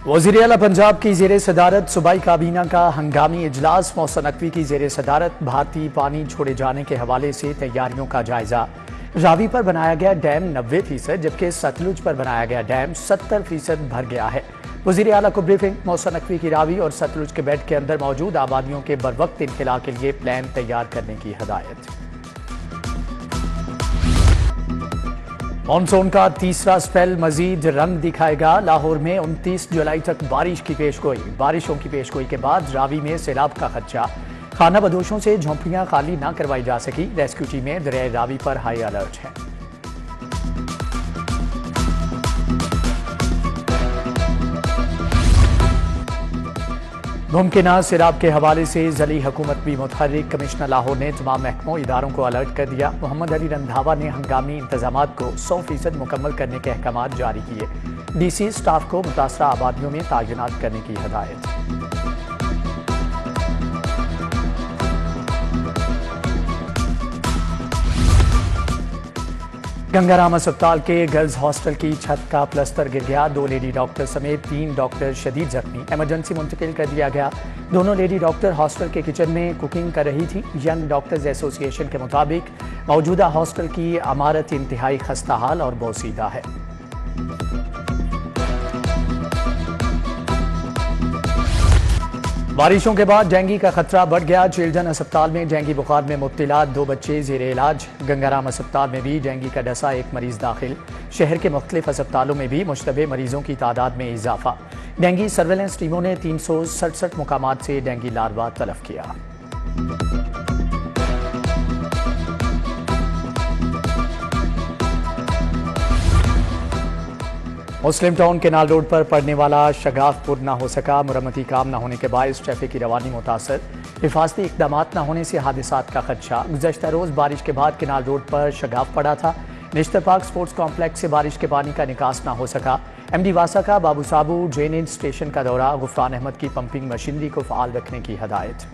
वज़ीर आला पंजाब की ज़ेर सदारत सूबाई काबीना का हंगामी इजलास। मौसम नकवी की ज़ेर सदारत भारतीय पानी छोड़े जाने के हवाले से तैयारियों का जायजा। रावी पर बनाया गया डैम 90%, जबकि सतलुज पर बनाया गया डैम 70% भर गया है। वज़ीर आला को ब्रीफिंग। मौसम नकवी की रावी और सतलुज के बेड के अंदर मौजूद आबादियों के बरवक्त इनखला के लिए प्लान तैयार करने की हदायत। मानसून का तीसरा स्पेल मजीद रंग दिखाएगा। लाहौर में 29 जुलाई तक बारिश की पेशगोई। बारिशों की पेशगोई के बाद रावी में सैलाब का खदशा। खाना बदोशों से झोंपड़ियां खाली न करवाई जा सकी। रेस्क्यू टीमें दरिया रावी पर हाई अलर्ट हैं। मुमकिना सैलाब के हवाले से ज़िली हुकूमत भी मुतहर्रिक। कमिश्नर लाहौर ने तमाम महकमों इदारों को अलर्ट कर दिया। मोहम्मद अली रंधावा ने हंगामी इंतजामात को 100% मुकम्मल करने के अहकामात जारी किए। DC स्टाफ को मुतासरा आबादियों में तैनात करने की हदायत। गंगाराम अस्पताल के गर्ल्स हॉस्टल की छत का प्लस्तर गिर गया। 2 लेडी डॉक्टर समेत 3 डॉक्टर शदीद जख्मी। इमरजेंसी मुंतकिल कर दिया गया। दोनों लेडी डॉक्टर हॉस्टल के किचन में कुकिंग कर रही थी। यंग डॉक्टर्स एसोसिएशन के मुताबिक मौजूदा हॉस्टल की इमारत इंतहाई खस्ता हाल और बोसीदा है। बारिशों के बाद डेंगू का खतरा बढ़ गया। चिल्ड्रन अस्पताल में डेंगू बुखार में मुब्तला 2 बच्चे ज़ेर इलाज। गंगाराम अस्पताल में भी डेंगू का डसा 1 मरीज दाखिल। शहर के मुख्तलिफ अस्पतालों में भी मुश्तबे मरीजों की तादाद में इजाफा। डेंगू सर्वेलेंस टीमों ने 367 मुकामात से डेंगू लार्वा तलब किया। मुस्लिम टाउन केनाल रोड पर पड़ने वाला शगाफपुर न हो सका। मुरम्मती काम न होने के बायस ट्रैफिक की रवानी मुतासर। हिफाजती इकदाम न होने से हादसात का खदशा। गुज़श्ता रोज बारिश के बाद केनाल रोड पर शगाफ पड़ा था। निश्तर पार्क स्पोर्ट्स कॉम्प्लेक्स से बारिश के पानी का निकास न हो सका। MD वासा का बाबू साबू ड्रेनेज स्टेशन का दौरा। गुफरान अहमद की पंपिंग मशीनरी को फ़ाल रखने की हदायत।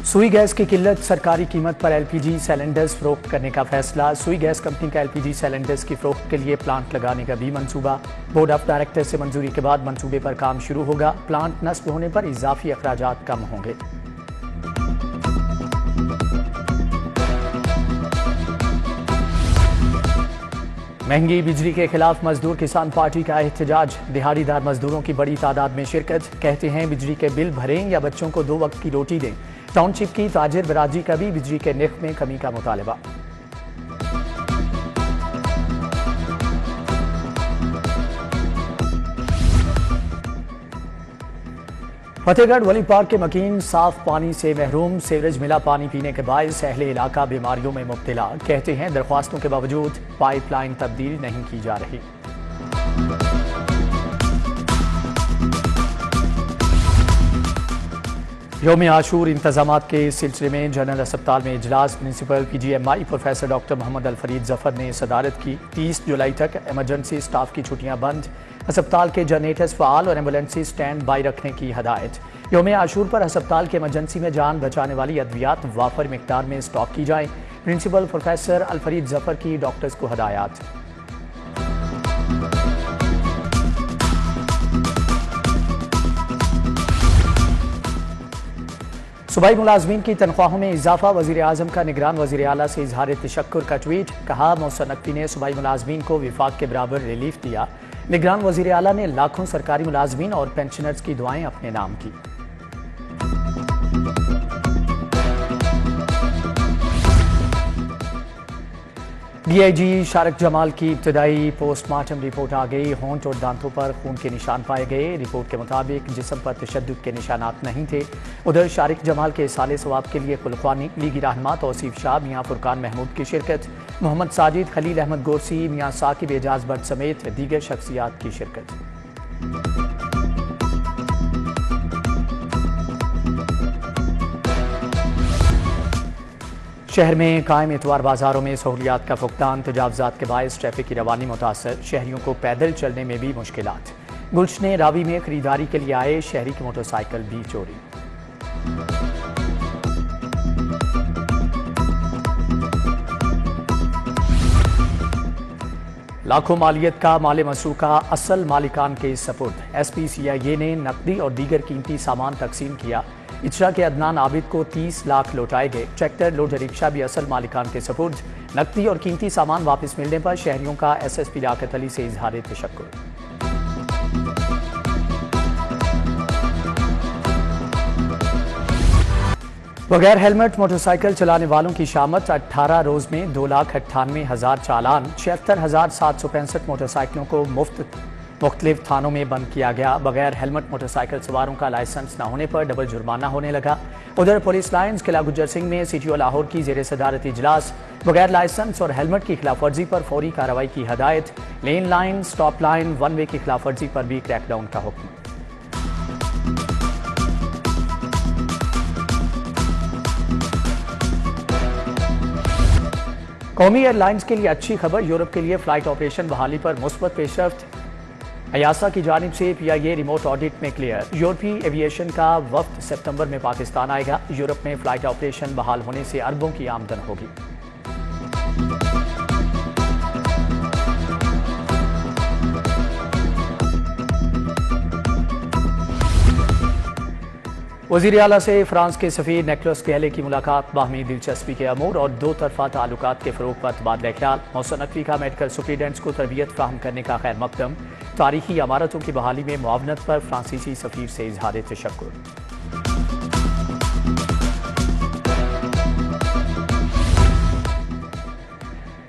सुई गैस की किल्लत, सरकारी कीमत पर LPG सिलेंडर्स फरोख्त करने का फैसला। सुई गैस कंपनी का LPG सिलेंडर्स की फरोख्त के लिए प्लांट लगाने का भी मंसूबा। बोर्ड ऑफ डायरेक्टर से मंजूरी के बाद मंसूबे पर काम शुरू होगा। प्लांट नस्ब होने पर इजाफी अखराजात कम होंगे। महंगी बिजली के खिलाफ मजदूर किसान पार्टी का एहतजाज। दिहाड़ीदार मजदूरों की बड़ी तादाद में शिरकत। कहते हैं बिजली के बिल भरें या बच्चों को 2 वक्त की रोटी दें। टाउनशिप की ताजिर बरादरी का भी बिजली के निर्ख में कमी का मुतालबा। फतेहगढ़ वली पार्क के मकीन साफ पानी से महरूम। सीवरेज मिला पानी पीने के बायस अहले इलाका बीमारियों में मुब्तला। कहते हैं दरख्वास्तों के बावजूद पाइपलाइन तब्दील नहीं की जा रही। यौम आशूर इंतजामात के सिलसिले में जनरल अस्पताल में इजलास। Principal PGMI professor doctor Mohammad Alfarid Zafar ने सदारत की। 30 जुलाई तक इमरजेंसी स्टाफ की छुट्टियां बंद। अस्पताल के जनरेटर्स फ़ाल और एम्बुलेंसी स्टैंड बाई रखने की हदायत। यौम आशूर पर अस्पताल के इमरजेंसी में जान बचाने वाली अद्वियात वाफर मिकदार में स्टॉक की जाए। प्रिंसिपल प्रोफेसर अलफरीद जफर की डॉक्टर्स को हदायत। सूबाई मुलाजमीन की तनख्वाहों में इजाफा। वज़ीर आज़म का निगरान वज़ीर आला से इजहार तशक्कुर का ट्वीट। कहा मौसम नकवी ने सूबाई मुलाजमीन को विफाक के बराबर रिलीफ दिया। निगरान वज़ीर आला ने लाखों सरकारी मुलाजमीन और पेंशनर्स की दुआएं अपने नाम की। DIG शारक जमाल की इब्तदाई पोस्टमार्टम रिपोर्ट आ गई। होंठ और दांतों पर खून के निशान पाए गए। रिपोर्ट के मुताबिक जिस्म पर तशद्दुद के निशानात नहीं थे। उधर शारक जमाल के साले सवाब के लिए खुलख्वानी, लीगी रहनुमा तौसीफ शाह, मियाँ फुरकान महमूद की शिरकत। मोहम्मद साजिद, खलील अहमद गोरसी, मियाँ साकिब एजाज भट्ट समेत दीगर शख्सियात की शिरकत। शहर में कायम इतवार बाजारों में सहूलियात का फुकदान। तजावजात के बायस ट्रैफिक की रवानी मुतासर। शहरियों को पैदल चलने में भी मुश्किलात। गुलशने रावी में खरीदारी के लिए आए शहरी की मोटरसाइकिल भी चोरी। लाखों मालियत का माल मसरूका असल मालिकान के सपुर्द। SPCIA ने नकदी और दीगर कीमती सामान तकसीम किया। इजरा के अदनान आबिद को 30 लाख लौटाए गए। ट्रैक्टर लोडर रिक्शा भी असल मालिकान के सपुर्द। नकदी और कीमती सामान वापस मिलने पर शहरियों का SSP लियाकत अली से इजहार तशक्कुर। बगैर हेलमेट मोटरसाइकिल चलाने वालों की शामत 18 रोज में 2,98,000 चालान। 76,765 मोटरसाइकिलों को मुख्तलिफ थानों में बंद किया गया। बगैर हेलमेट मोटरसाइकिल सवारों का लाइसेंस न होने पर डबल जुर्माना होने लगा। उधर पुलिस लाइन्स किला गुज्जर सिंह में CTO लाहौर की जेर सदारत इजलास। बगैर लाइसेंस और हेलमेट की खिलाफ वर्जी पर फौरी कार्रवाई की हदायत। Lane line, stop line, one way की खिलाफ वर्जी पर भी क्रैकडाउन का हुक्म। कौमी एयरलाइंस के लिए अच्छी खबर। यूरोप के लिए फ्लाइट ऑपरेशन बहाली पर मुस्बत पेशरफ्त। अयासा की जानिब से PIA रिमोट ऑडिट में क्लियर। यूरोपीय एविएशन का वफ्द सितंबर में पाकिस्तान आएगा। यूरोप में फ्लाइट ऑपरेशन बहाल होने से अरबों की आमदन होगी। वज़ीर आला से फ्रांस के सफ़ीर निकोलस कैले की मुलाकात। बाहमी दिलचस्पी के अमूर और दो तरफा ताल्लुकात के फ़रोग़ पर तबादला ख्याल। मौसम नकवी का मेडिकल सुप्रीडेंट्स को तरबियत फ़राहम करने का खैर मकदम। तारीखी इमारतों की बहाली में मुआवनत पर फ्रांसीसी सफ़ीर से इजहार तशक्कुर।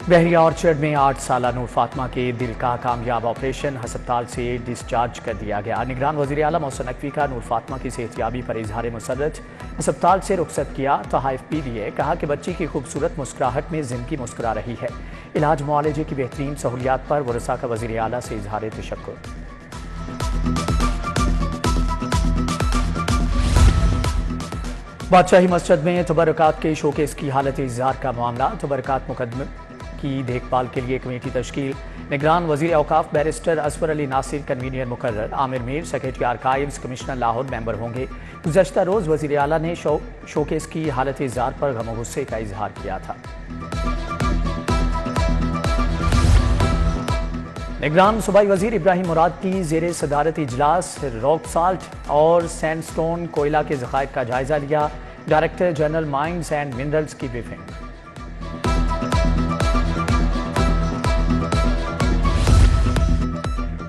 बहरिया ऑर्चर्ड में 8 साला नूर फातिमा के दिल का कामयाब ऑपरेशन। हस्पताल से डिस्चार्ज कर दिया गया। निगरान वज़ीर आला मौसम नकवी का नूर फातिमा की सेहतयाबी पर इजहार मुसर्रत। हस्पताल से रुखसत किया। तोहाइफ भी दिए। कहा कि बच्ची की खूबसूरत मुस्कुराहट में जिंदगी मुस्कुरा रही है। इलाज मुआलजे की बेहतरीन सहूलियात पर वरसा का वज़ीर आला से इजहार तशक्कुर। बादशाही मस्जिद में तबरक़ात के शोकेस की हालत इज़हार का मामला। तबरक़ात मुकदमे की देखभाल के लिए कमेटी तश्कील। निगरान वज़ीर औकाफ बैरिस्टर असफर अली नासिर कन्वीनियर मुकर्रर। Aamir Mir secretary archives commissioner Lahore member होंगे। गुज़श्ता रोज़ वज़ीर आला ने शोकेस की हालत इज़हार पर गम गुस्से का इजहार किया था। निगरान सूबाई वज़ीर इब्राहिम मुराद की जेर सदारत इजलास रॉक साल्ट और सैंडस्टोन कोयला के ज़खायर का जायजा लिया। Director general mines and minerals की ब्रीफिंग।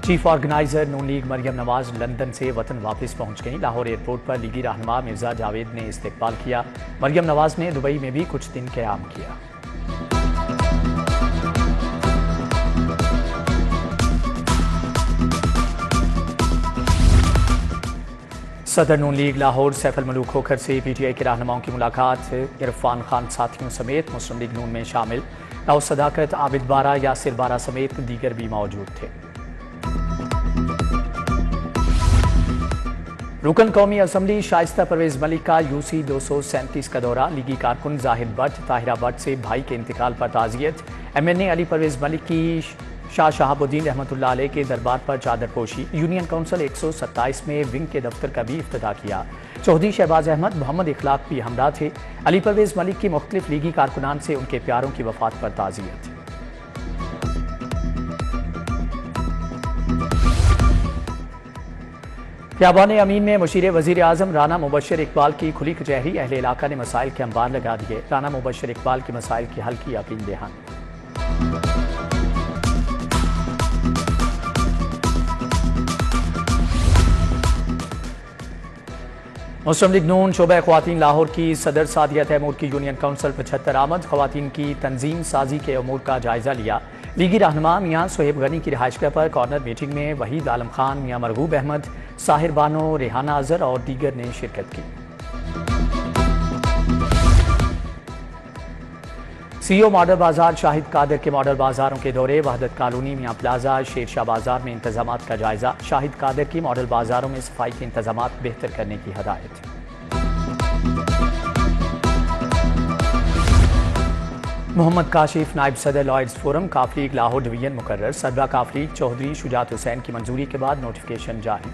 चीफ ऑर्गेनाइजर नून लीग मरियम नवाज लंदन से वतन वापस पहुंच गईं। लाहौर एयरपोर्ट पर लीगी रहनुमा मिर्जा जावेद ने इस्तकबाल किया। मरियम नवाज ने दुबई में भी कुछ दिन क़याम किया। सदर नून लीग लाहौर सैफ अल मलूक खोखर से PTI के रहनुमाओं की मुलाकात। इरफान खान साथियों समेत मुस्लिम लीग नून में शामिल। राव सदाकत, आबिद बारा, यासिर बारा समेत दीगर भी मौजूद थे। रुकन कौमी असम्बली शाइस्ता परवेज मलिक का UC 237 का दौरा। लीगी कारकुन जाहिद भट्ट, ताहिरा भट्ट से भाई के इंतकाल पर ताज़ियत। MNA अली परवेज मलिक की शाह शहाबुद्दीन रहमतुल्लाह अलैह के दरबार पर चादर पोशी। यूनियन काउंसिल 127 में विंग के दफ्तर का भी इफ्तिताह किया। चौधरी शहबाज अहमद, मोहम्मद इखलाक भी हमरा थे। अली परवेज मलिक की मुख्तलिफ लीगी कारकुनान से उनके प्यारों की वफात पर ताज़ियत। ख़ियाबान अमीन में मुशीर वज़ीर आज़म राना मुबशर इकबाल की खुली कचहरी। अहले इलाका ने मसाइल के अंबार लगा दिए। राना मुबशर इकबाल के मसाइल के हल की यकीन दहानी। मुस्लिम लीग नून शोबा ख्वातीन लाहौर की सदर सादिया तैमूर की यूनियन काउंसिल 75 आमद। ख्वातीन की तंजीम साजी के अमूर का जायजा लिया। लीगी रहनुमा मियाँ सोहेब गनी की रिहाइशगाह पर कॉर्नर मीटिंग में वहीद आलम खान, मियाँ मरगूब अहमद, साहिर बानो, रेहाना अजहर और दीगर ने शिरकत की। CEO मॉडल बाजार शाहिद कादर के मॉडल बाजारों के दौरे। वहदत कॉलोनी, मियाँ प्लाजा, शेरशाह बाजार में इंतजामात का जायजा। शाहिद कादर की मॉडल बाजारों में सफाई के इंतजामात बेहतर करने की हदायत। मोहम्मद काशिफ नायब सदर लॉयड्स फोरम काफलीग लाहौर डिवीजन मुकर्रर। सदरा काफलीग चौधरी शुजात हुसैन की मंजूरी के बाद नोटिफिकेशन जारी।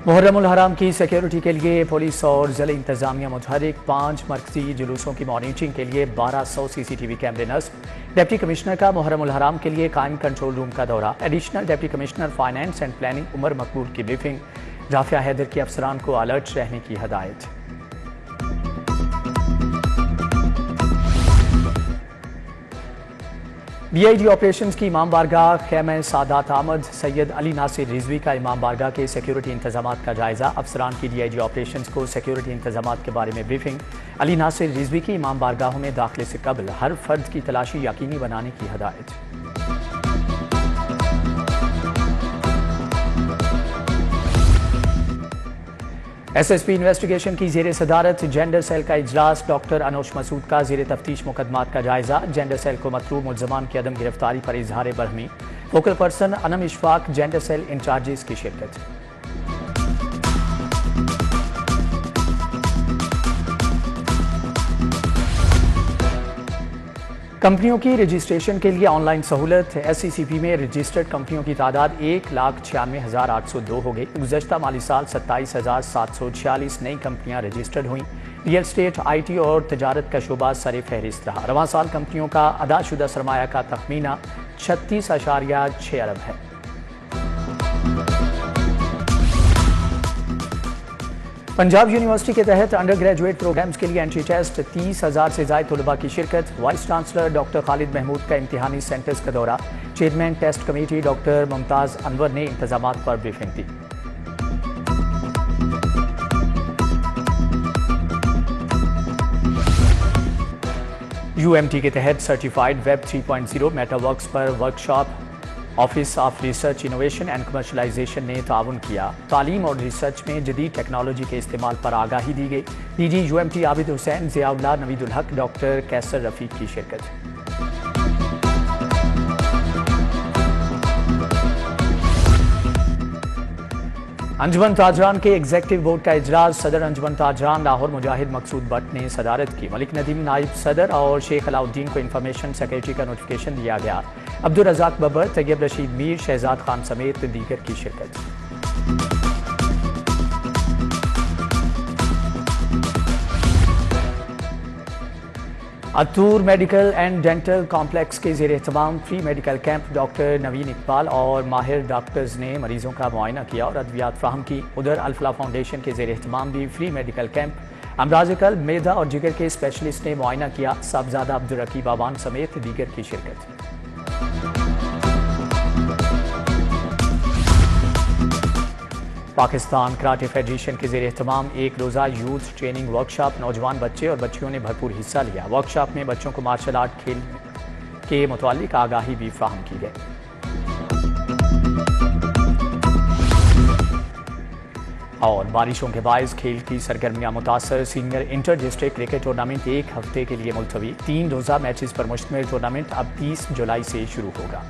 मुहर्रमुल हराम की सिक्योरिटी के लिए पुलिस और जिला इंतजामिया मुतहरिक। 5 मरकजी जुलूसों की मॉनिटरिंग के लिए 1200 CCTV कैमरे नस्ब। डिप्टी कमिश्नर का मुहर्रमुल हराम के लिए कायम कंट्रोल रूम का दौरा। Additional deputy commissioner finance and planning Umar Maqbool की ब्रीफिंग। राफिया हैदर के अफसरान को अलर्ट रहने की हदायत। BIG ऑपरेशंस की इमाम बारगाह खैम सादात आमद। सैयद अली नासिर रिजवी का इमाम बारगाह के सिक्योरिटी इंतजामात का जायजा। अफसरान की DIG ऑपरेशंस को सिक्योरिटी इंतजामात के बारे में ब्रीफिंग। अली नासिर रिजवी की इमाम बारगाहों में दाखिले से कबल हर फर्द की तलाशी यकीनी बनाने की हदायत। SSP इन्वेस्टिगेशन की जेर सदारत जेंडर सेल का इजलास। डॉक्टर अनोश मसूद का जेर तफ्तीश मुकदमात का जायजा। जेंडर सेल को मतलूब मुल्ज़मान की अदम गिरफ्तारी पर इजहार बरहमी। Focal person Anam Ishfaq gender cell incharges की शिरकत। कंपनियों की रजिस्ट्रेशन के लिए ऑनलाइन सहूलत। SCCP में रजिस्टर्ड कंपनियों की तादाद 1,96,802 हो गई। गुज़श्ता माली साल 27,746 नई कंपनियां रजिस्टर्ड हुई। रियल स्टेट, IT और तजारत का शोबा सर फहरिस्त रहा। रवां साल कंपनियों का अदाशुदा सरमाया का तखमीना 36.6 अरब है। पंजाब यूनिवर्सिटी के तहत अंडर ग्रेजुएट प्रोग्राम्स के लिए एंट्री टेस्ट। 30,000 से ज़ायद तलबा की शिरकत। Vice chancellor doctor Khalid Mahmood का इम्तिहानी सेंटर्स का दौरा। Chairman test committee doctor Mumtaz Anwar ने इंतजामात पर ब्रीफिंग दी। UMT के तहत सर्टिफाइड वेब 3.0 मेटावर्क्स पर workshop. Office of research innovation and commercialisation ने ताउन किया। तालीम और रिसर्च में जदीद टेक्नोलॉजी के इस्तेमाल पर आगाही दी गई। DG UMT आबिद हुसैन, ज़ियाउल्लाह नवीदुल हक, डॉक्टर कैसर रफीक की शिरकत। अंजुमन ताजरान के एग्जेक्टिव बोर्ड का इजलास। सदर अंजुमन ताजरान लाहौर मुजाहिद मकसूद भट्ट ने सदारत की। मलिक नदीम नाइब सदर और शेख अलाउद्दीन को इंफॉर्मेशन सेक्रेटरी का नोटिफिकेशन दिया गया। अब्दुल रज़ाक बबर, तैयब रशीद मीर, शहजाद खान समेत दीगर की शिरकत। Attur medical and dental complex के ज़ेर एहतमाम फ्री मेडिकल कैंप। डॉक्टर नवीन इकबाल और माहिर डॉक्टर्स ने मरीजों का मुआयना किया और अद्वियात फ्राहम की। उधर अल्फला फाउंडेशन के ज़ेर एहतमाम भी फ्री मेडिकल कैंप। अमराज कल्ब, मेदा और जिगर के स्पेशलिस्ट ने मुआयना किया। साहबजादा अब्दुल रकीब आवान समेत दीगर की शिरकत। पाकिस्तान कराटे फेडरेशन के ज़ेर एहतमाम एक रोज़ा यूथ ट्रेनिंग वर्कशॉप। नौजवान बच्चे और बच्चियों ने भरपूर हिस्सा लिया। वर्कशॉप में बच्चों को मार्शल आर्ट खेल के मुतालिक आगाही भी फ्राहम की गई। और बारिशों के बायस खेल की सरगर्मियां मुतासर। Senior inter district cricket tournament 1 हफ्ते के लिए मुलतवी। 3 रोज़ा मैचेस पर मुश्तमिल टूर्नामेंट अब 30 जुलाई से शुरू होगा।